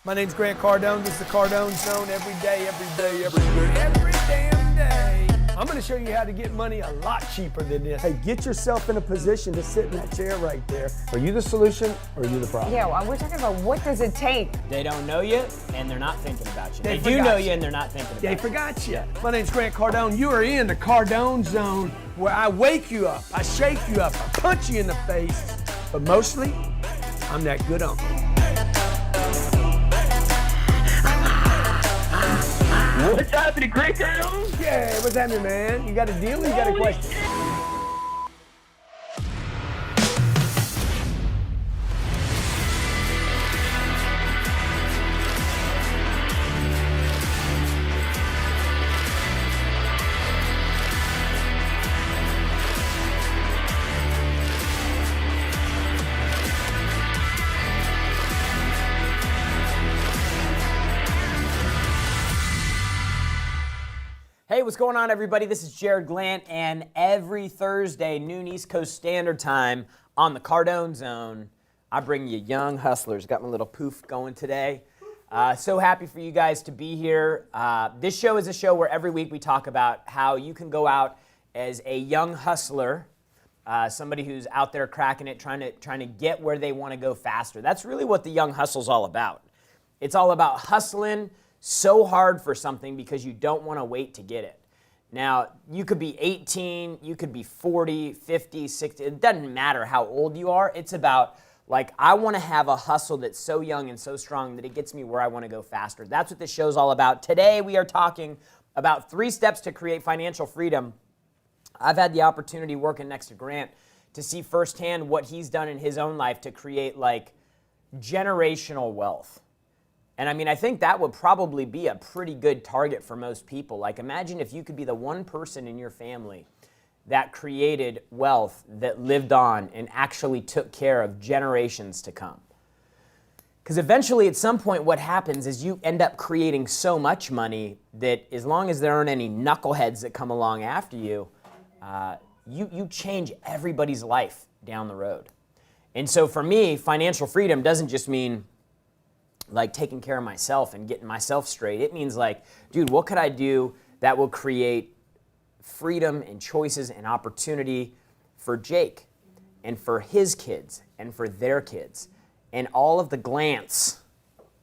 My name's Grant Cardone. This is the Cardone Zone every day, every damn day. I'm going to show you how to get money a lot cheaper than this. Hey, get yourself in a position to sit in that chair right there. Are you the solution or are you the problem? Yeah, well, we're talking about what does it take? They don't know you, and they're not thinking about you. They They do forgot know you. you, and they're not thinking about you. They forgot you. My name's Grant Cardone. You are in the Cardone Zone where I wake you up, I shake you up, I punch you in the face, but mostly, I'm that good uncle. What's happening, Grant Cardone? Yeah, what's happening, man? You got a deal or you got a question? Hey, what's going on, everybody? This is Jared Glant, and every Thursday, noon East Coast Standard Time on the Cardone Zone, I bring you young hustlers. Got my little poof going today. So happy for you guys to be here. This show is a show where every week we talk about how you can go out as a young hustler, somebody who's out there cracking it, trying to get where they want to go faster. That's really what the Young Hustle's all about. It's all about hustling so hard for something because you don't want to wait to get it. Now, you could be 18, you could be 40, 50, 60, it doesn't matter how old you are. It's about, like, I want to have a hustle that's so young and so strong that it gets me where I want to go faster. That's what this show's all about. Today, we are talking about 3 steps to create financial freedom. I've had the opportunity working next to Grant to see firsthand what he's done in his own life to create, like, generational wealth. And I mean, I think that would probably be a pretty good target for most people. Like, imagine if you could be the one person in your family that created wealth that lived on and actually took care of generations to come. Because eventually, at some point, what happens is you end up creating so much money that as long as there aren't any knuckleheads that come along after you, you change everybody's life down the road. And so for me, financial freedom doesn't just mean like taking care of myself and getting myself straight. It means like, dude, what could I do that will create freedom and choices and opportunity for Jake and for his kids and for their kids and all of the Glants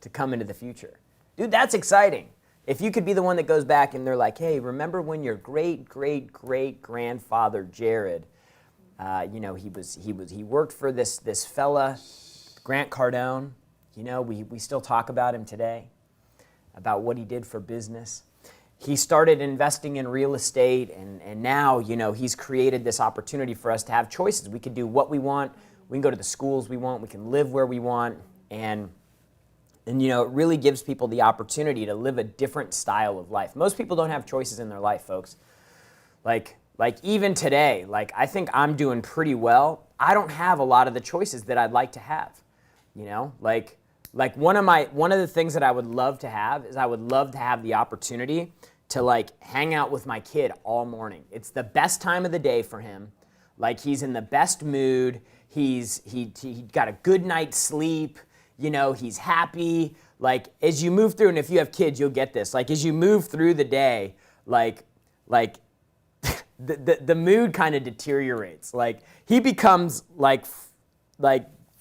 to come into the future. Dude, that's exciting. If you could be the one that goes back and they're like, hey, remember when your great-great-great-grandfather Jared, he worked for this fella, Grant Cardone. You know, we still talk about him today, about what he did for business. He started investing in real estate, and now, you know, he's created this opportunity for us to have choices. We can do what we want. We can go to the schools we want. We can live where we want. And you know, it really gives people the opportunity to live a different style of life. Most people don't have choices in their life, folks. Like even today, like, I think I'm doing pretty well. I don't have a lot of the choices that I'd like to have, you know? Like one of the things that I would love to have is I would love to have the opportunity to, like, hang out with my kid all morning. It's the best time of the day for him. Like, he's in the best mood. He got a good night's sleep. You know, he's happy. Like, as you move through, and if you have kids, you'll get this. Like, as you move through the day, like the mood kind of deteriorates. Like, he becomes like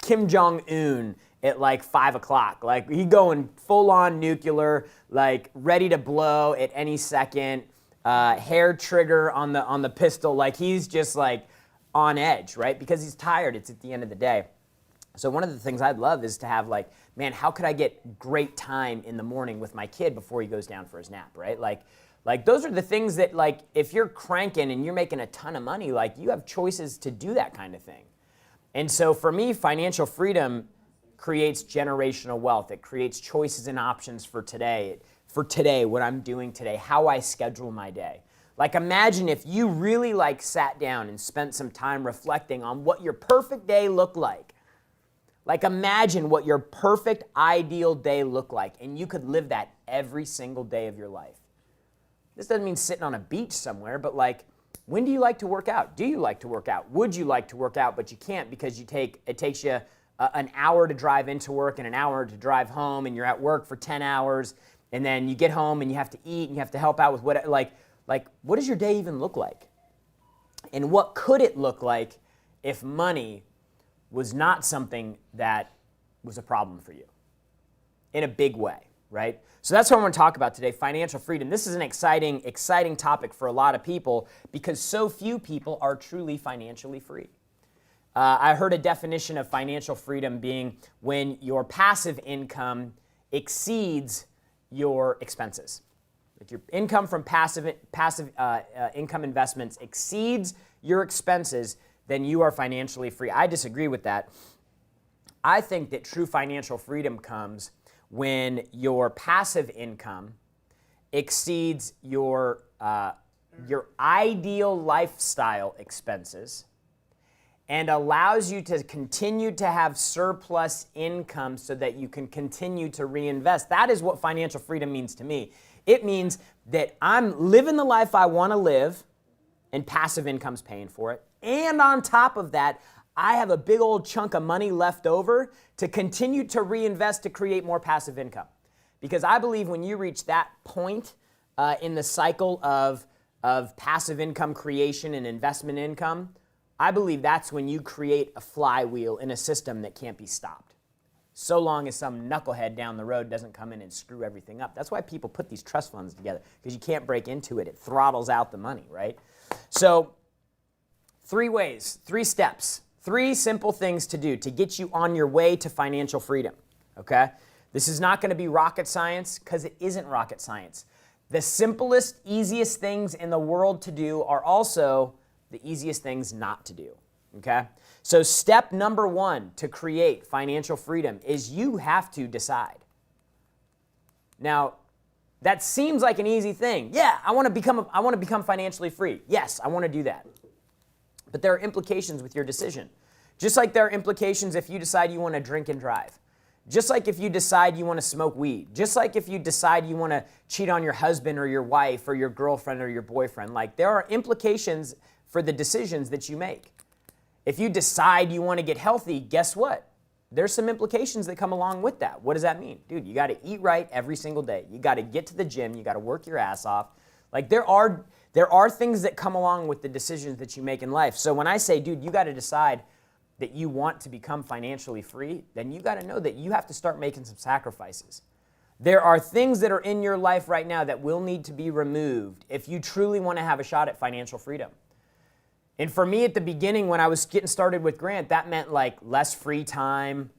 Kim Jong-un at like 5 o'clock. Like, he going full on nuclear, like ready to blow at any second, hair trigger on the pistol. Like, he's just like on edge, right? Because he's tired. It's at the end of the day. So one of the things I'd love is to have, like, man, how could I get great time in the morning with my kid before he goes down for his nap, right? Like those are the things that, like, if you're cranking and you're making a ton of money, like, you have choices to do that kind of thing. And so for me, financial freedom creates generational wealth. It creates choices and options for today, what I'm doing today, how I schedule my day. Like, imagine if you really, like, sat down and spent some time reflecting on what your perfect day looked like. Like, imagine what your perfect, ideal day looked like, and you could live that every single day of your life. This doesn't mean sitting on a beach somewhere, but, like, when do you like to work out? Do you like to work out? Would you like to work out, but you can't because it takes you an hour to drive into work and an hour to drive home, and you're at work for 10 hours, and then you get home and you have to eat and you have to help out with what, like what does your day even look like? And what could it look like if money was not something that was a problem for you in a big way, right? So that's what I want to talk about today, financial freedom. This is an exciting topic for a lot of people because so few people are truly financially free. I heard a definition of financial freedom being when your passive income exceeds your expenses. If your income from passive income investments exceeds your expenses, then you are financially free. I disagree with that. I think that true financial freedom comes when your passive income exceeds your ideal lifestyle expenses and allows you to continue to have surplus income so that you can continue to reinvest. That is what financial freedom means to me. It means that I'm living the life I want to live and passive income's paying for it. And on top of that, I have a big old chunk of money left over to continue to reinvest to create more passive income. Because I believe when you reach that point in the cycle of passive income creation and investment income, I believe that's when you create a flywheel in a system that can't be stopped. So long as some knucklehead down the road doesn't come in and screw everything up. That's why people put these trust funds together, because you can't break into it. It throttles out the money, right? So 3 ways, 3 steps, 3 simple things to do to get you on your way to financial freedom, okay? This is not going to be rocket science because it isn't rocket science. The simplest, easiest things in the world to do are also the easiest things not to do, okay? So step number 1 to create financial freedom is you have to decide. Now, that seems like an easy thing. Yeah, I want to become financially free. Yes, I want to do that. But there are implications with your decision. Just like there are implications if you decide you want to drink and drive. Just like if you decide you want to smoke weed. Just like if you decide you want to cheat on your husband or your wife or your girlfriend or your boyfriend. Like, there are implications for the decisions that you make. If you decide you want to get healthy, guess what? There's some implications that come along with that. What does that mean? Dude, you got to eat right every single day. You got to get to the gym. You got to work your ass off. Like, there are things that come along with the decisions that you make in life. So when I say, dude, you got to decide that you want to become financially free, then you got to know that you have to start making some sacrifices. There are things that are in your life right now that will need to be removed if you truly want to have a shot at financial freedom. And for me at the beginning, when I was getting started with Grant, that meant like less free time,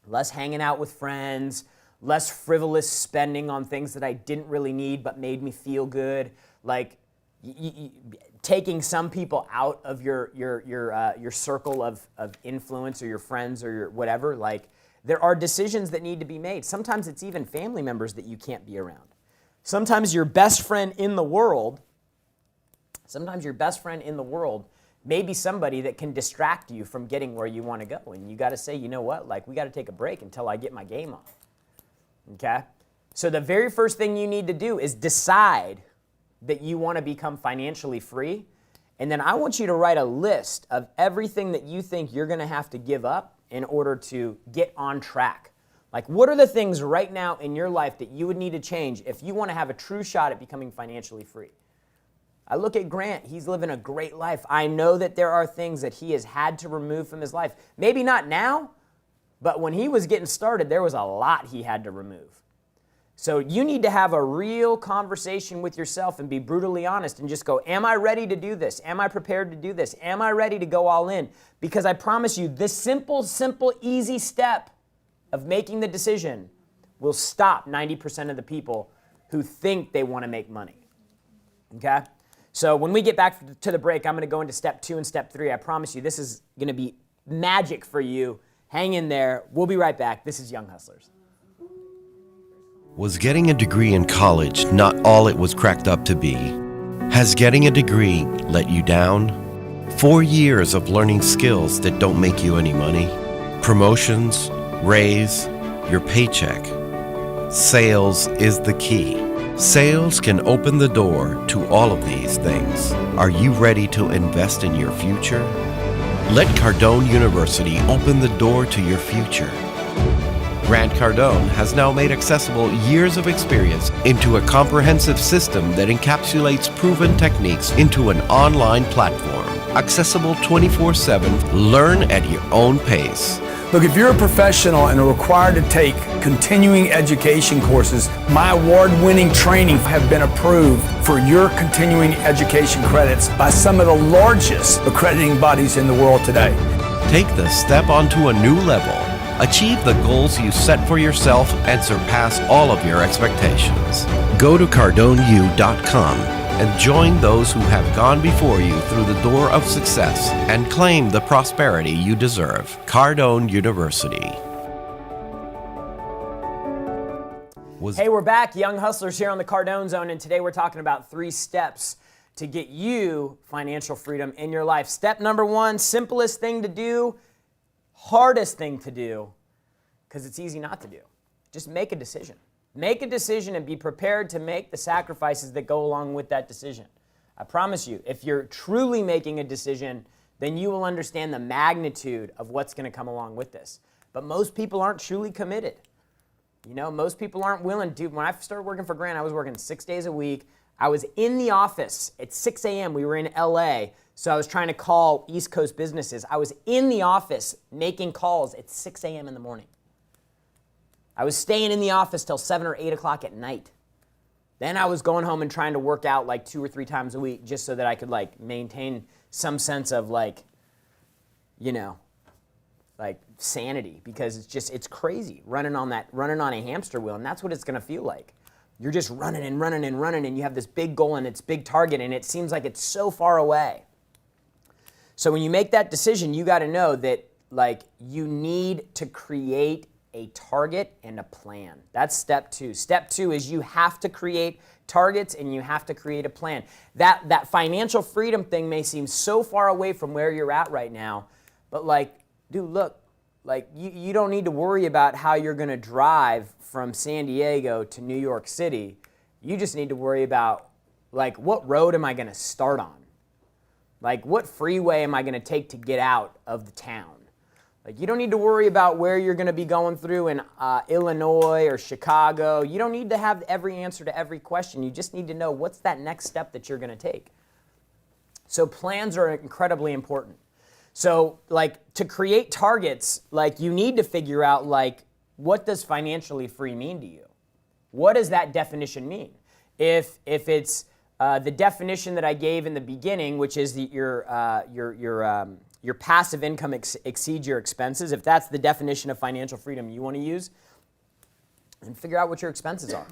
less hanging out with friends, less frivolous spending on things that I didn't really need but made me feel good, like taking some people out of your circle of influence or your friends or your whatever. Like, there are decisions that need to be made. Sometimes it's even family members that you can't be around. Sometimes your best friend in the world may be somebody that can distract you from getting where you want to go. And you got to say, you know what, like, we got to take a break until I get my game on. Okay? So the very first thing you need to do is decide that you want to become financially free. And then I want you to write a list of everything that you think you're going to have to give up in order to get on track. Like, what are the things right now in your life that you would need to change if you want to have a true shot at becoming financially free? I look at Grant. He's living a great life. I know that there are things that he has had to remove from his life. Maybe not now, but when he was getting started, there was a lot he had to remove. So you need to have a real conversation with yourself and be brutally honest and just go, am I ready to do this? Am I prepared to do this? Am I ready to go all in? Because I promise you, this simple, easy step of making the decision will stop 90% of the people who think they want to make money. Okay? So when we get back to the break, I'm going to go into step 2 and step 3. I promise you, this is going to be magic for you. Hang in there. We'll be right back. This is Young Hustlers. Was getting a degree in college not all it was cracked up to be? Has getting a degree let you down? 4 years of learning skills that don't make you any money? Promotions, raise, your paycheck. Sales is the key. Sales can open the door to all of these things. Are you ready to invest in your future? Let Cardone University open the door to your future. Grant Cardone has now made accessible years of experience into a comprehensive system that encapsulates proven techniques into an online platform. Accessible 24/7, learn at your own pace. Look, if you're a professional and are required to take continuing education courses, my award-winning training have been approved for your continuing education credits by some of the largest accrediting bodies in the world today. Take the step onto a new level. Achieve the goals you set for yourself and surpass all of your expectations. Go to CardoneU.com and join those who have gone before you through the door of success and claim the prosperity you deserve. Cardone University. Hey, we're back, Young Hustlers here on the Cardone Zone, and today we're talking about 3 steps to get you financial freedom in your life. Step number 1, simplest thing to do, hardest thing to do, because it's easy not to do. Just make a decision. Make a decision and be prepared to make the sacrifices that go along with that decision. I promise you, if you're truly making a decision, then you will understand the magnitude of what's going to come along with this. But most people aren't truly committed. You know, most people aren't willing to. When I started working for Grant, I was working 6 days a week. I was in the office at 6 a.m. We were in LA, so I was trying to call East Coast businesses. I was in the office making calls at 6 a.m. in the morning. I was staying in the office till 7 or 8 o'clock at night. Then I was going home and trying to work out like 2 or 3 times a week just so that I could like maintain some sense of like, you know, like sanity, because it's crazy running on a hamster wheel, and that's what it's gonna feel like. You're just running and running and running, and you have this big goal and it's big target, and it seems like it's so far away. So when you make that decision, you gotta know that like you need to create a target and a plan. That's step 2. Step 2 is you have to create targets and you have to create a plan. That financial freedom thing may seem so far away from where you're at right now, but like, dude, look, like you don't need to worry about how you're gonna drive from San Diego to New York City. You just need to worry about like, what road am I gonna start on? Like, what freeway am I gonna take to get out of the town? Like, you don't need to worry about where you're going to be going through in Illinois or Chicago. You don't need to have every answer to every question. You just need to know what's that next step that you're going to take. So plans are incredibly important. So, like, to create targets, like, you need to figure out, like, what does financially free mean to you? What does that definition mean? If it's the definition that I gave in the beginning, which is your passive income exceeds your expenses, if that's the definition of financial freedom you want to use, and figure out what your expenses are.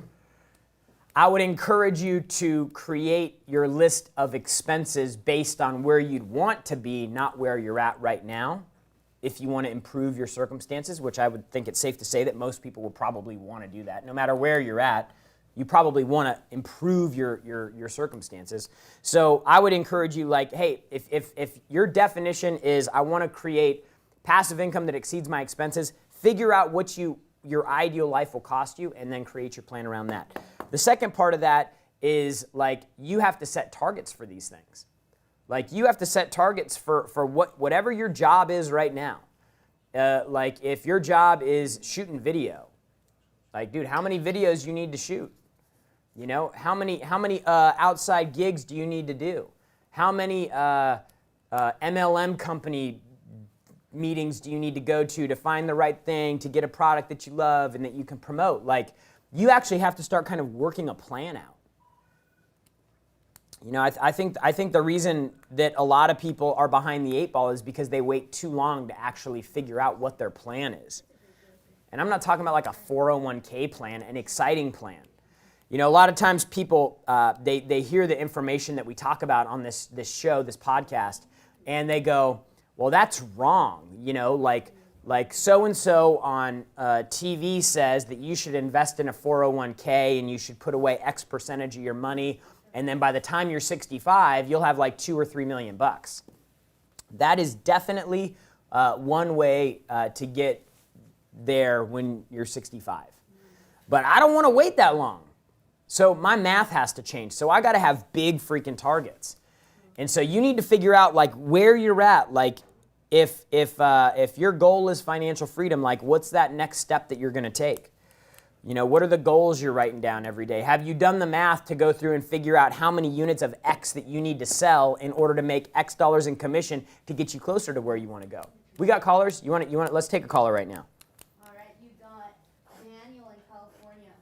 I would encourage you to create your list of expenses based on where you'd want to be, not where you're at right now. If you want to improve your circumstances, which I would think it's safe to say that most people will probably want to do that. No matter where you're at, you probably want to improve your circumstances. So I would encourage you, like, hey, if your definition is I want to create passive income that exceeds my expenses, figure out what your ideal life will cost you, and then create your plan around that. The second part of that is, like, you have to set targets for these things. Like, you have to set targets for whatever your job is right now. Like, if your job is shooting video, like, dude, how many videos you need to shoot? You know, how many outside gigs do you need to do? How many MLM company meetings do you need to go to find the right thing, to get a product that you love and that you can promote? Like, you actually have to start kind of working a plan out. You know, I think the reason that a lot of people are behind the 8 ball is because they wait too long to actually figure out what their plan is. And I'm not talking about like a 401k plan, an exciting plan. You know, a lot of times people, they hear the information that we talk about on this show, this podcast, and they go, well, that's wrong. You know, like so-and-so on TV says that you should invest in a 401k and you should put away X percentage of your money, and then by the time you're 65, you'll have like $2 or $3 million. That is definitely one way to get there when you're 65. But I don't want to wait that long. So my math has to change. So I got to have big freaking targets. And so you need to figure out like where you're at. Like if your goal is financial freedom, like what's that next step that you're going to take? You know, what are the goals you're writing down every day? Have you done the math to go through and figure out how many units of X that you need to sell in order to make X dollars in commission to get you closer to where you want to go? We got callers. You want? Let's take a caller right now. All right, you got Daniel in California.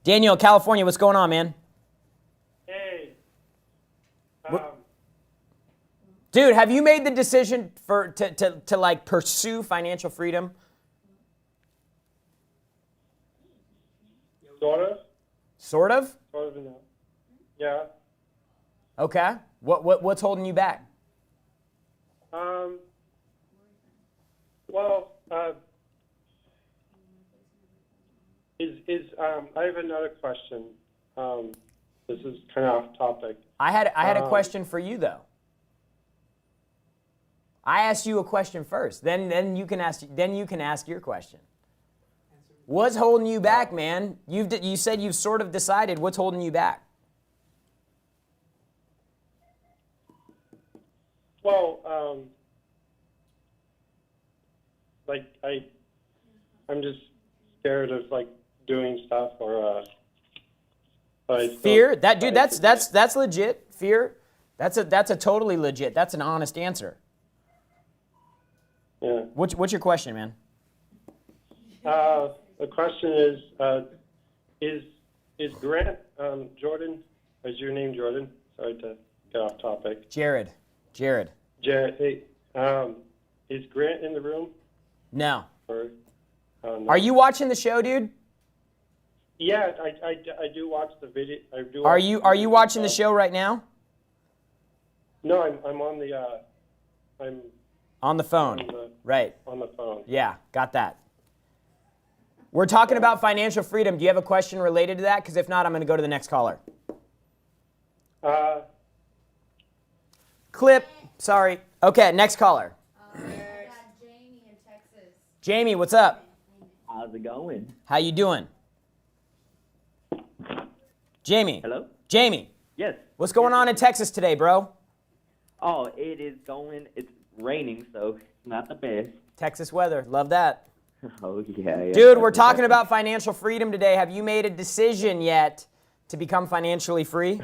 Daniel, California, what's going on, man? Hey. Dude, have you made the decision to like pursue financial freedom? Sort of. Sort of? Sort of, no. Yeah. Okay. What's holding you back? Well, I have another question. This is kind of off topic. I had a question for you though. I asked you a question first. Then you can ask your question. What's holding you back, man? You said you've sort of decided. What's holding you back? Well, like I'm just scared of like doing stuff or Fear? That's legit. Fear? That's a totally legit. That's an honest answer. Yeah. What's your question, man? The question is Grant Jordan? Is your name Jordan? Sorry to get off topic. Jared. Jared, hey, is Grant in the room? No. Or, no? Are you watching the show, dude? Yeah, I do watch the video. I do. Are you watching the show right now? No, I'm on the. I'm On the phone. Right. on the phone. Yeah, got that. We're talking about financial freedom. Do you have a question related to that? Because if not, I'm going to go to the next caller. Clip. Sorry. Okay, next caller. We got Jamie in Texas. Jamie, what's up? How's it going? How you doing? Jamie. Hello? Jamie, Yes. what's going on in Texas today, bro? Oh, it's raining, so it's not the best. Texas weather. Love that. Oh, yeah. Dude, we're talking about financial freedom today. Have you made a decision yet to become financially free?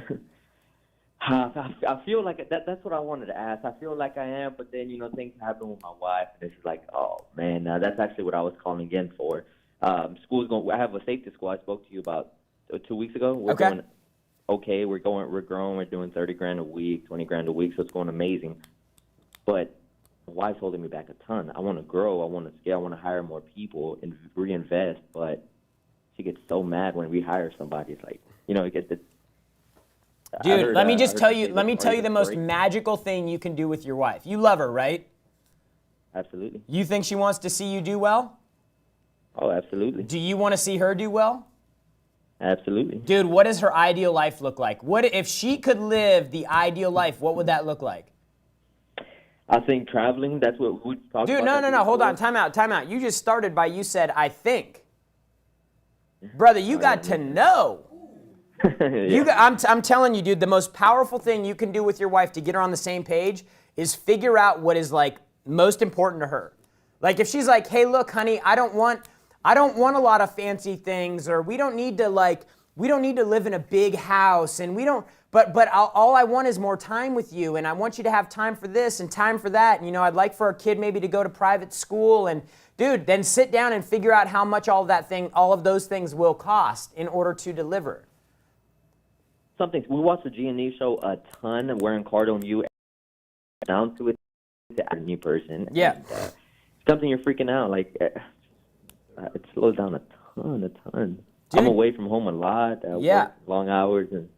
I feel like that's what I wanted to ask. I feel like I am, but then, things happen with my wife, and it's like, oh, man, that's actually what I was calling again for. I have a safety school I spoke to you about 2 weeks ago. We're Okay. going okay. We're growing. We're doing 30 grand a week, 20 grand a week, so it's going amazing. But my wife's holding me back a ton. I want to grow. I want to scale. I want to hire more people and reinvest, but she gets so mad when we hire somebody. It's like, it gets the. Dude, let me tell you the most magical thing you can do with your wife. You love her, right? Absolutely. You think she wants to see you do well? Oh, absolutely. Do you want to see her do well? Absolutely. Dude, what does her ideal life look like? What if she could live the ideal life? What would that look like? I think traveling, that's what we talked about. Dude, no, hold on. Time out. You just started by you said, I think. Brother, you got to know. Yeah. I'm telling you, dude, the most powerful thing you can do with your wife to get her on the same page is figure out what is like most important to her. Like if she's like, hey, look, honey, I don't want a lot of fancy things, or we don't need to live in a big house, and but all I want is more time with you, and I want you to have time for this and time for that. And, I'd like for our kid maybe to go to private school, and dude, then sit down and figure out how much all of those things will cost in order to deliver. We watch the G&E show a ton. We're in Cardone U. Down to it, to add a new person. Yeah. And, something you're freaking out. Like, it slows down a ton. Dude. I'm away from home a lot. Work long hours, and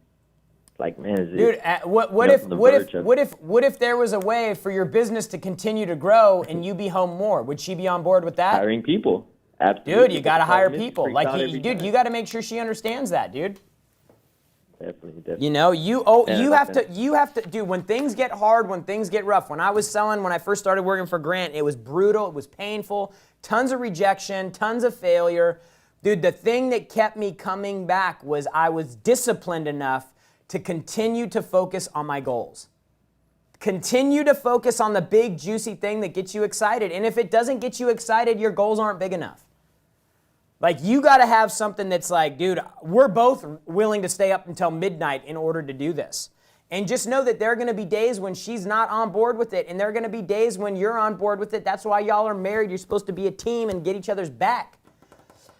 it's like, man, dude, what if there was a way for your business to continue to grow and you be home more? Would she be on board with that? hiring people. Absolutely. Dude, you got to hire people. Freaks Like, out every time. you got to make sure she understands that, dude. Definitely. You have to, dude, when things get hard, when things get rough. When I first started working for Grant, it was brutal, it was painful, tons of rejection, tons of failure. Dude, the thing that kept me coming back was I was disciplined enough to continue to focus on my goals. Continue to focus on the big, juicy thing that gets you excited. And if it doesn't get you excited, your goals aren't big enough. Like, you got to have something that's like, dude, we're both willing to stay up until midnight in order to do this. And just know that there are going to be days when she's not on board with it, and there are going to be days when you're on board with it. That's why y'all are married. You're supposed to be a team and get each other's back.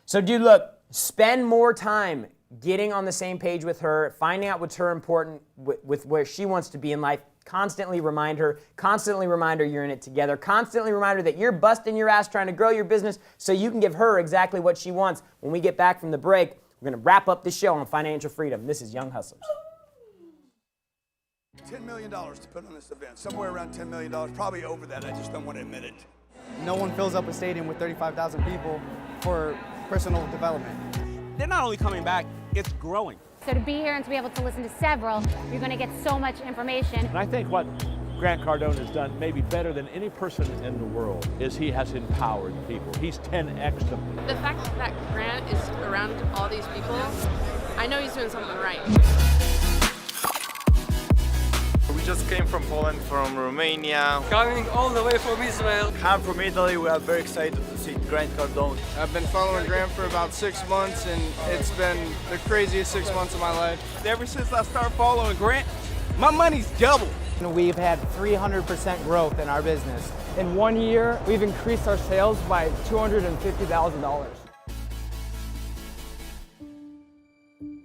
So, dude, look, spend more time getting on the same page with her, finding out what's her important with where she wants to be in life. Constantly remind her you're in it together. Constantly remind her that you're busting your ass trying to grow your business so you can give her exactly what she wants. When we get back from the break, we're going to wrap up the show on financial freedom. This is Young Hustlers. $10 million to put on this event, somewhere around $10 million, probably over that. I just don't want to admit it. No one fills up a stadium with 35,000 people for personal development. They're not only coming back, it's growing. So to be here and to be able to listen to several, you're going to get so much information. And I think what Grant Cardone has done maybe better than any person in the world is he has empowered people. He's 10x them. The fact that Grant is around all these people, I know he's doing something right. We just came from Poland, from Romania. Coming all the way from Israel. I'm from Italy. We are very excited to see Grant Cardone. I've been following Grant for about 6 months, and it's been the craziest 6 months of my life. Ever since I started following Grant, my money's doubled. We've had 300% growth in our business. In 1 year, we've increased our sales by $250,000.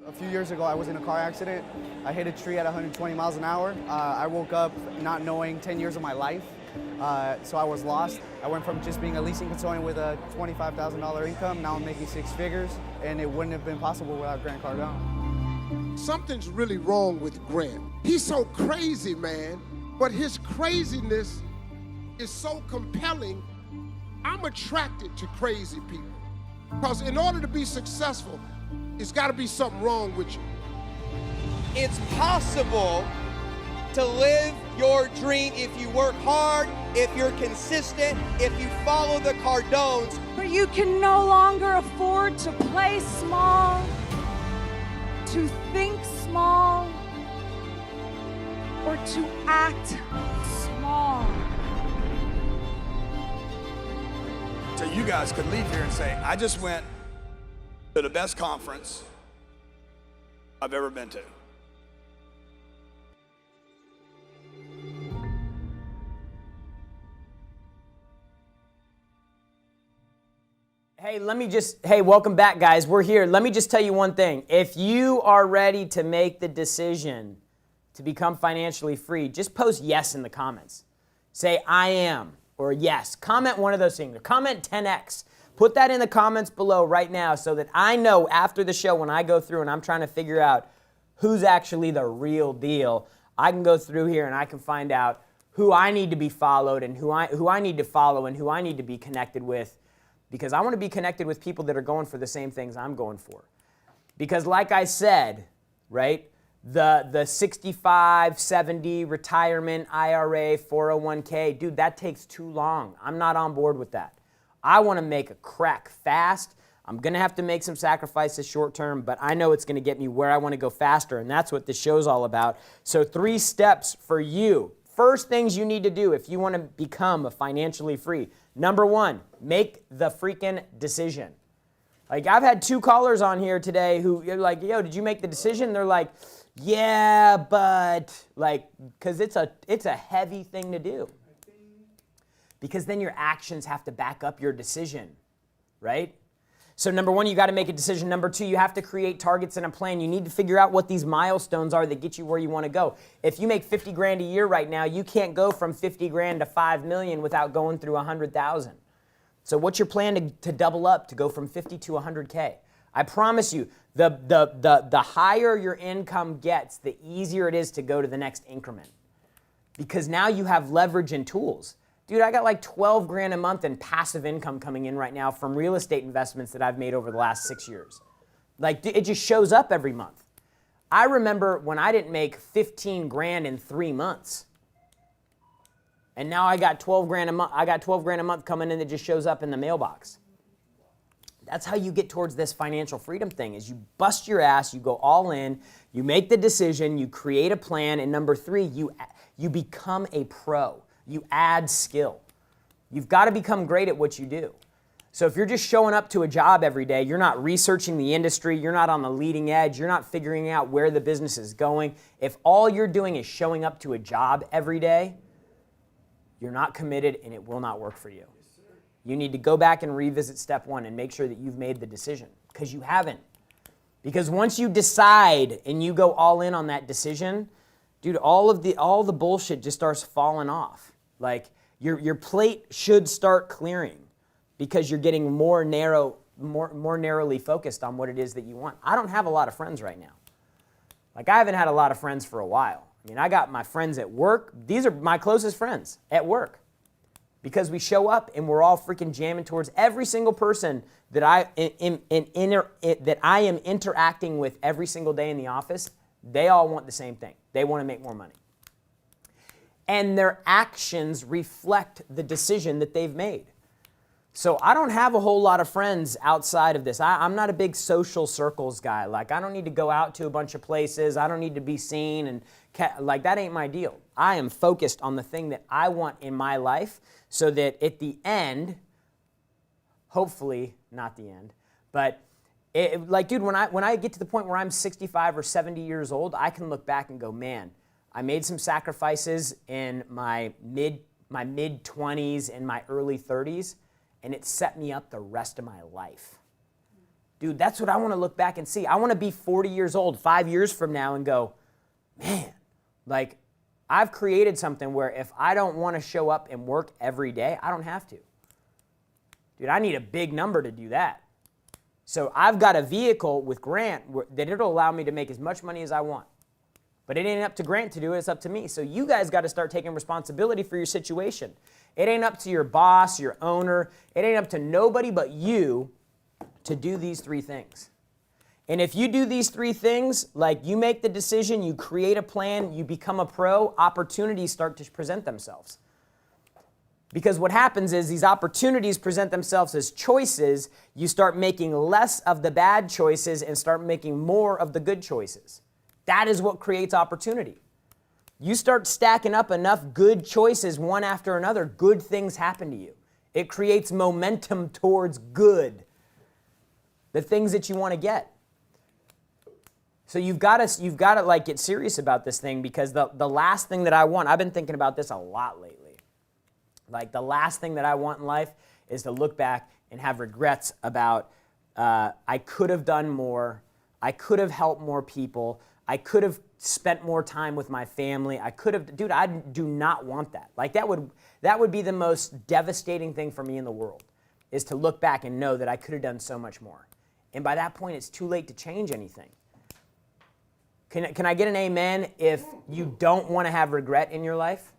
A few years ago, I was in a car accident. I hit a tree at 120 miles an hour. I woke up not knowing 10 years of my life, so I was lost. I went from just being a leasing consultant with a $25,000 income, now I'm making 6 figures, and it wouldn't have been possible without Grant Cardone. Something's really wrong with Grant. He's so crazy, man, but his craziness is so compelling. I'm attracted to crazy people, because in order to be successful, it's got to be something wrong with you. It's possible to live your dream if you work hard, if you're consistent, if you follow the Cardones. But you can no longer afford to play small, to think small, or to act small. So you guys could leave here and say, I just went to the best conference I've ever been to. Hey, welcome back, guys. We're here. Let me just tell you one thing. If you are ready to make the decision to become financially free, just post yes in the comments. Say, I am, or yes. Comment one of those things. Comment 10x. Put that in the comments below right now so that I know after the show when I go through and I'm trying to figure out who's actually the real deal, I can go through here and I can find out who I need to be followed and who I need to follow and who I need to be connected with, because I want to be connected with people that are going for the same things I'm going for. Because like I said, right, the 65, 70 retirement IRA, 401k, dude, that takes too long. I'm not on board with that. I want to make a crack fast. I'm going to have to make some sacrifices short term, but I know it's going to get me where I want to go faster, and that's what this show's all about. So 3 steps for you. First things you need to do if you want to become financially free. Number 1, make the freaking decision. Like, I've had 2 callers on here today who are like, yo, did you make the decision? They're like, yeah, but, like, because it's a heavy thing to do. Because then your actions have to back up your decision, right? So number 1, you got to make a decision. Number 2, you have to create targets and a plan. You need to figure out what these milestones are that get you where you want to go. If you make 50 grand a year right now, you can't go from 50 grand to 5 million without going through 100,000. So what's your plan to double up, to go from 50 to 100K? I promise you, the higher your income gets, the easier it is to go to the next increment. Because now you have leverage and tools. Dude, I got like 12 grand a month in passive income coming in right now from real estate investments that I've made over the last 6 years. Like, it just shows up every month. I remember when I didn't make 15 grand in 3 months. And now I got 12 grand a month. I got 12 grand a month coming in that just shows up in the mailbox. That's how you get towards this financial freedom thing, is you bust your ass, you go all in, you make the decision, you create a plan, and number 3, You become a pro. You add skill. You've got to become great at what you do. So if you're just showing up to a job every day, you're not researching the industry, you're not on the leading edge, you're not figuring out where the business is going. If all you're doing is showing up to a job every day, you're not committed and it will not work for you. You need to go back and revisit step one and make sure that you've made the decision, because you haven't. Because once you decide and you go all in on that decision, dude, all the bullshit just starts falling off. Like your plate should start clearing, because you're getting more narrowly focused on what it is that you want. I don't have a lot of friends right now. Like, I haven't had a lot of friends for a while. I mean, I got my friends at work. These are my closest friends at work, because we show up and we're all freaking jamming towards every single person that I am interacting with every single day in the office. They all want the same thing. They want to make more money. And their actions reflect the decision that they've made. So I don't have a whole lot of friends outside of this. I'm not a big social circles guy. Like, I don't need to go out to a bunch of places. I don't need to be seen, and like, that ain't my deal. I am focused on the thing that I want in my life, so that at the end, hopefully not the end, but like, dude, when I get to the point where I'm 65 or 70 years old, I can look back and go, man, I made some sacrifices in my mid-20s and my early 30s, and it set me up the rest of my life. Dude, that's what I want to look back and see. I want to be 40 years old 5 years from now and go, man, like, I've created something where if I don't want to show up and work every day, I don't have to. Dude, I need a big number to do that. So I've got a vehicle with Grant that it'll allow me to make as much money as I want. But it ain't up to Grant to do it, it's up to me. So you guys got to start taking responsibility for your situation. It ain't up to your boss, your owner. It ain't up to nobody but you to do these three things. And if you do these three things, like, you make the decision, you create a plan, you become a pro, opportunities start to present themselves. Because what happens is these opportunities present themselves as choices. You start making less of the bad choices and start making more of the good choices. That is what creates opportunity. You start stacking up enough good choices one after another, good things happen to you. It creates momentum towards good, the things that you want to get. So you've got to like get serious about this thing, because the last thing that I want, I've been thinking about this a lot lately. Like, the last thing that I want in life is to look back and have regrets about I could have done more, I could have helped more people, I could have spent more time with my family. I could have, dude, I do not want that. Like, that would be the most devastating thing for me in the world, is to look back and know that I could have done so much more. And by that point, it's too late to change anything. Can I get an amen if you don't want to have regret in your life?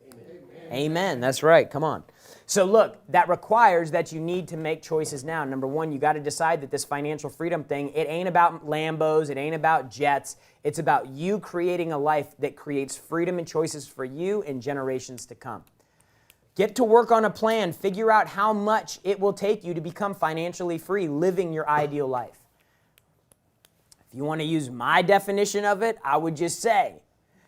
Amen. That's right. Come on. So look, that requires that you need to make choices now. Number one, you got to decide that this financial freedom thing, it ain't about Lambos, it ain't about jets. It's about you creating a life that creates freedom and choices for you and generations to come. Get to work on a plan. Figure out how much it will take you to become financially free, living your ideal life. If you want to use my definition of it, I would just say,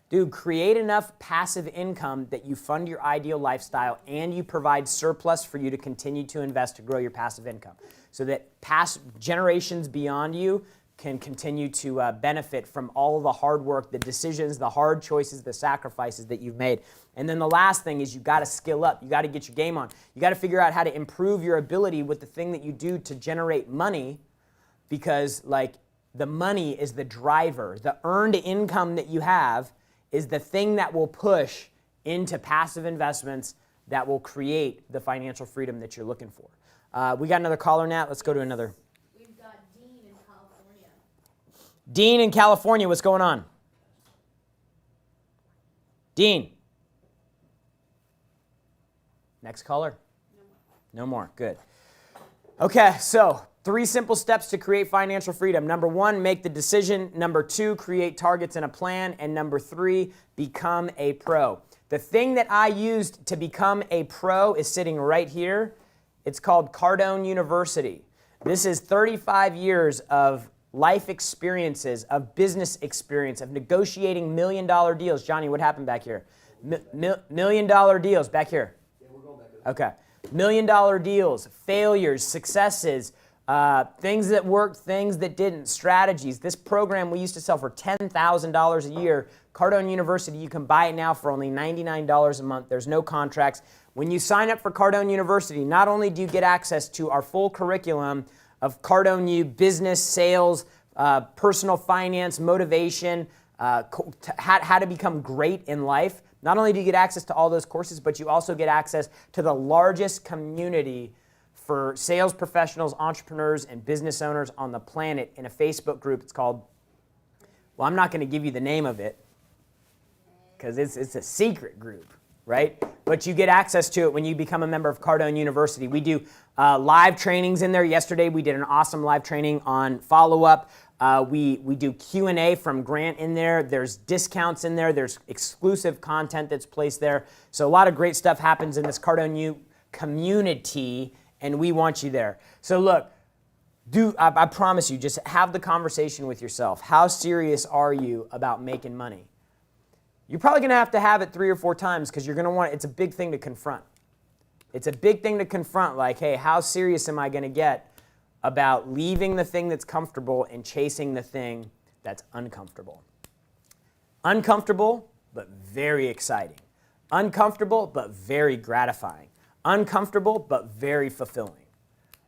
dude, create enough passive income that you fund your ideal lifestyle and you provide surplus for you to continue to invest to grow your passive income, so that past generations beyond you can continue to benefit from all of the hard work, the decisions, the hard choices, the sacrifices that you've made. And then the last thing is you got to skill up. You got to get your game on. You got to figure out how to improve your ability with the thing that you do to generate money, because, like, the money is the driver. The earned income that you have is the thing that will push into passive investments that will create the financial freedom that you're looking for. We got another caller, Nat. Let's go to another. We've got Dean in California. Dean in California, what's going on? Dean. Next caller? No more. Good. Okay, so 3 simple steps to create financial freedom. Number 1, make the decision. Number 2, create targets and a plan. And number 3, become a pro. The thing that I used to become a pro is sitting right here. It's called Cardone University. This is 35 years of life experiences, of business experience, of negotiating $1 million deals. Johnny, what happened back here? $1 million deals back here. Okay. $1 million deals, failures, successes, things that worked, things that didn't, strategies. This program we used to sell for $10,000 a year. Cardone University, you can buy it now for only $99 a month. There's no contracts. When you sign up for Cardone University, not only do you get access to our full curriculum of Cardone U, business, sales, personal finance, motivation, how to become great in life. Not only do you get access to all those courses, but you also get access to the largest community for sales professionals, entrepreneurs, and business owners on the planet in a Facebook group. It's called, well, I'm not going to give you the name of it because it's a secret group, right? But you get access to it when you become a member of Cardone University. We do live trainings in there. Yesterday, we did an awesome live training on follow-up. We do Q&A from Grant in there. There's discounts in there. There's exclusive content that's placed there. So a lot of great stuff happens in this Cardone U community, and we want you there. So look, I promise you, just have the conversation with yourself. How serious are you about making money? You're probably going to have it 3 or 4 times because you're going to want, it's a big thing to confront. It's a big thing to confront, like, hey, how serious am I going to get about leaving the thing that's comfortable and chasing the thing that's uncomfortable? Uncomfortable, but very exciting. Uncomfortable, but very gratifying. Uncomfortable, but very fulfilling,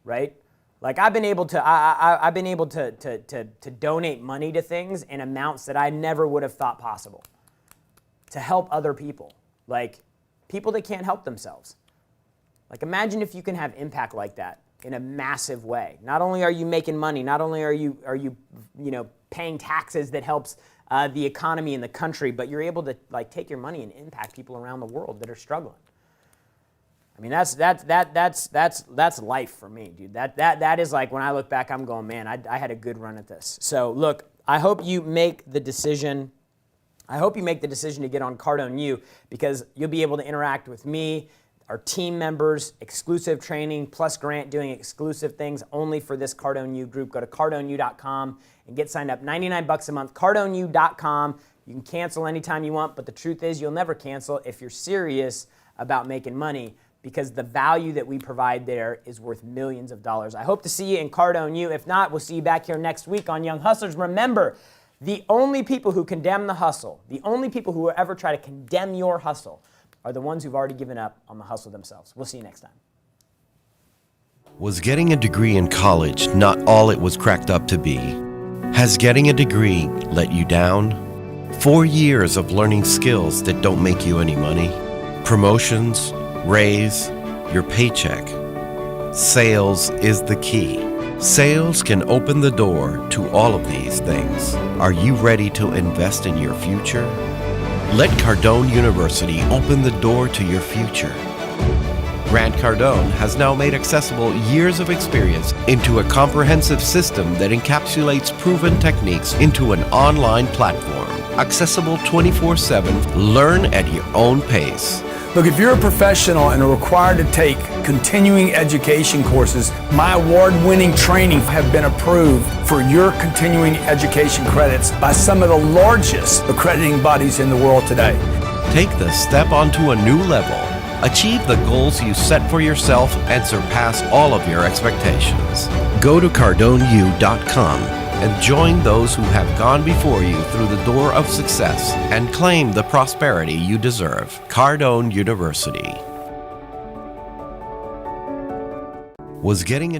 right? Like I've been able to donate money to things in amounts that I never would have thought possible to help other people, like people that can't help themselves. Like imagine if you can have impact like that in a massive way. Not only are you making money, not only are you paying taxes that helps the economy in the country, but you're able to like take your money and impact people around the world that are struggling. I mean, that's life for me, dude. That is like when I look back, I'm going, man, I had a good run at this. So look, I hope you make the decision. I hope you make the decision to get on Cardone U because you'll be able to interact with me, our team members, exclusive training, plus Grant doing exclusive things only for this Cardone U group. Go to cardoneu.com and get signed up. $99 a month. cardoneu.com. You can cancel anytime you want, but the truth is you'll never cancel if you're serious about making money because the value that we provide there is worth millions of dollars. I hope to see you in Cardone U. If not, we'll see you back here next week on Young Hustlers. Remember, the only people who condemn the hustle, the only people who will ever try to condemn your hustle are the ones who've already given up on the hustle themselves. We'll see you next time. Was getting a degree in college not all it was cracked up to be? Has getting a degree let you down? 4 years of learning skills that don't make you any money? Promotions, raise, your paycheck. Sales is the key. Sales can open the door to all of these things. Are you ready to invest in your future? Let Cardone University open the door to your future. Grant Cardone has now made accessible years of experience into a comprehensive system that encapsulates proven techniques into an online platform. Accessible 24/7, learn at your own pace. Look, if you're a professional and are required to take continuing education courses, my award-winning training have been approved for your continuing education credits by some of the largest accrediting bodies in the world today. Take the step onto a new level. Achieve the goals you set for yourself and surpass all of your expectations. Go to cardoneu.com and join those who have gone before you through the door of success and claim the prosperity you deserve. Cardone University. Was getting a